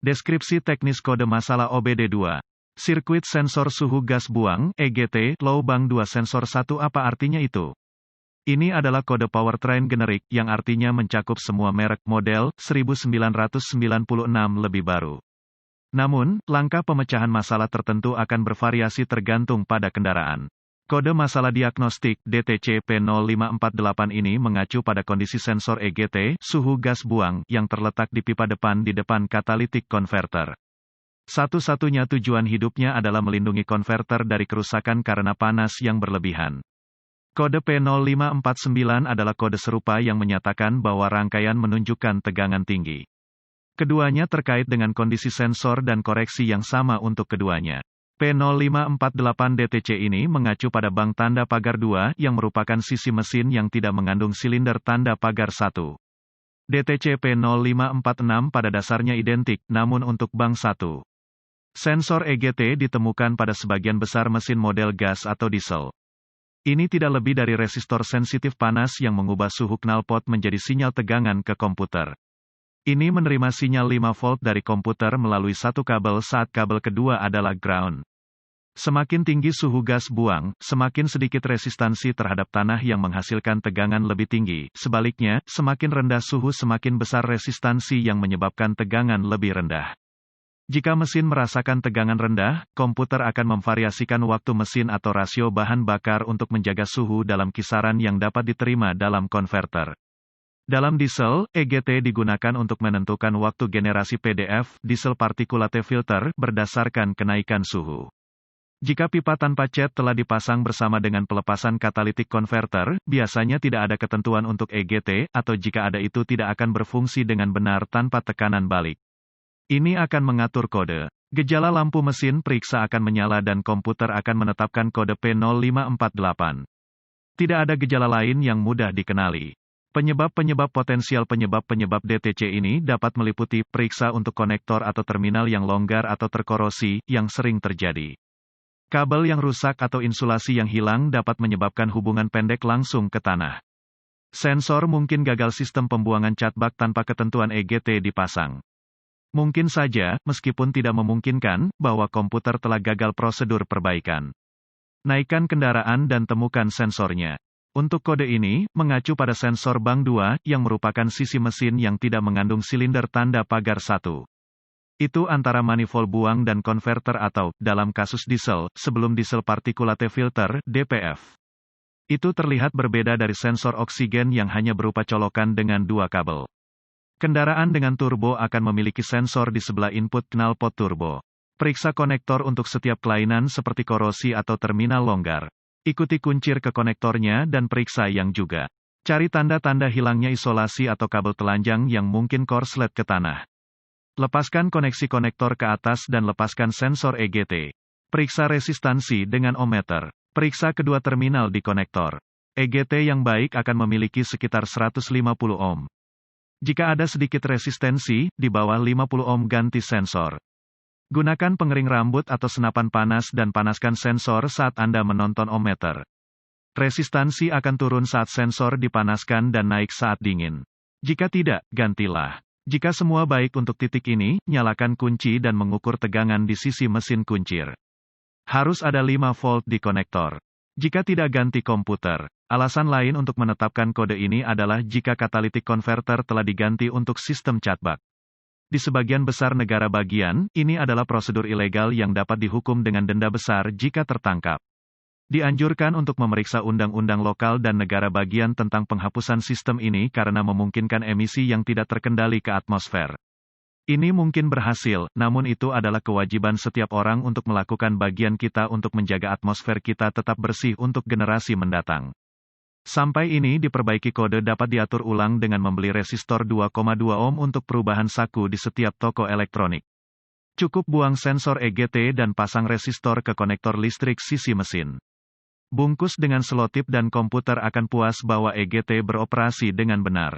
Deskripsi teknis kode masalah OBD2. Sirkuit sensor suhu gas buang, EGT, lubang 2 sensor 1 apa artinya itu? Ini adalah kode powertrain generik, yang artinya mencakup semua merek, model, 1996 lebih baru. Namun, langkah pemecahan masalah tertentu akan bervariasi tergantung pada kendaraan. Kode masalah diagnostik, DTC P0548 ini mengacu pada kondisi sensor EGT, suhu gas buang, yang terletak di pipa depan di depan catalytic converter. Satu-satunya tujuan hidupnya adalah melindungi konverter dari kerusakan karena panas yang berlebihan. Kode P0549 adalah kode serupa yang menyatakan bahwa rangkaian menunjukkan tegangan tinggi. Keduanya terkait dengan kondisi sensor dan koreksi yang sama untuk keduanya. P0548DTC ini mengacu pada bank tanda pagar 2 yang merupakan sisi mesin yang tidak mengandung silinder tanda pagar 1. DTC P0546 pada dasarnya identik, namun untuk bank 1. Sensor EGT ditemukan pada sebagian besar mesin model gas atau diesel. Ini tidak lebih dari resistor sensitif panas yang mengubah suhu knalpot menjadi sinyal tegangan ke komputer. Ini menerima sinyal 5 volt dari komputer melalui satu kabel saat kabel kedua adalah ground. Semakin tinggi suhu gas buang, semakin sedikit resistansi terhadap tanah yang menghasilkan tegangan lebih tinggi. Sebaliknya, semakin rendah suhu semakin besar resistansi yang menyebabkan tegangan lebih rendah. Jika mesin merasakan tegangan rendah, komputer akan memvariasikan waktu mesin atau rasio bahan bakar untuk menjaga suhu dalam kisaran yang dapat diterima dalam konverter. Dalam diesel, EGT digunakan untuk menentukan waktu generasi PDF, diesel particulate filter, berdasarkan kenaikan suhu. Jika pipa tanpa cat telah dipasang bersama dengan pelepasan catalytic converter, biasanya tidak ada ketentuan untuk EGT, atau jika ada itu tidak akan berfungsi dengan benar tanpa tekanan balik. Ini akan mengatur kode. Gejala lampu mesin periksa akan menyala dan komputer akan menetapkan kode P0548. Tidak ada gejala lain yang mudah dikenali. Penyebab-penyebab potensial penyebab-penyebab DTC ini dapat meliputi periksa untuk konektor atau terminal yang longgar atau terkorosi, yang sering terjadi. Kabel yang rusak atau insulasi yang hilang dapat menyebabkan hubungan pendek langsung ke tanah. Sensor mungkin gagal sistem pembuangan cat bak tanpa ketentuan EGT dipasang. Mungkin saja, meskipun tidak memungkinkan, bahwa komputer telah gagal prosedur perbaikan. Naikkan kendaraan dan temukan sensornya. Untuk kode ini, mengacu pada sensor bank 2, yang merupakan sisi mesin yang tidak mengandung silinder tanda pagar 1. Itu antara manifold buang dan konverter atau, dalam kasus diesel, sebelum diesel particulate filter, DPF. Itu terlihat berbeda dari sensor oksigen yang hanya berupa colokan dengan 2 kabel. Kendaraan dengan turbo akan memiliki sensor di sebelah input knalpot turbo. Periksa konektor untuk setiap kelainan seperti korosi atau terminal longgar. Ikuti kuncir ke konektornya dan periksa yang juga. Cari tanda-tanda hilangnya isolasi atau kabel telanjang yang mungkin korslet ke tanah. Lepaskan koneksi konektor ke atas dan lepaskan sensor EGT. Periksa resistansi dengan ohmmeter. Periksa kedua terminal di konektor. EGT yang baik akan memiliki sekitar 150 ohm. Jika ada sedikit resistensi, di bawah 50 ohm ganti sensor. Gunakan pengering rambut atau senapan panas dan panaskan sensor saat Anda menonton ohmmeter. Resistansi akan turun saat sensor dipanaskan dan naik saat dingin. Jika tidak, gantilah. Jika semua baik untuk titik ini, nyalakan kunci dan mengukur tegangan di sisi mesin kuncir. Harus ada 5 volt di konektor. Jika tidak ganti komputer. Alasan lain untuk menetapkan kode ini adalah jika catalytic converter telah diganti untuk sistem cat bak. Di sebagian besar negara bagian, ini adalah prosedur ilegal yang dapat dihukum dengan denda besar jika tertangkap. Dianjurkan untuk memeriksa undang-undang lokal dan negara bagian tentang penghapusan sistem ini karena memungkinkan emisi yang tidak terkendali ke atmosfer. Ini mungkin berhasil, namun itu adalah kewajiban setiap orang untuk melakukan bagian kita untuk menjaga atmosfer kita tetap bersih untuk generasi mendatang. Sampai ini diperbaiki kode dapat diatur ulang dengan membeli resistor 2,2 ohm untuk perubahan saku di setiap toko elektronik. Cukup buang sensor EGT dan pasang resistor ke konektor listrik sisi mesin. Bungkus dengan selotip dan komputer akan puas bahwa EGT beroperasi dengan benar.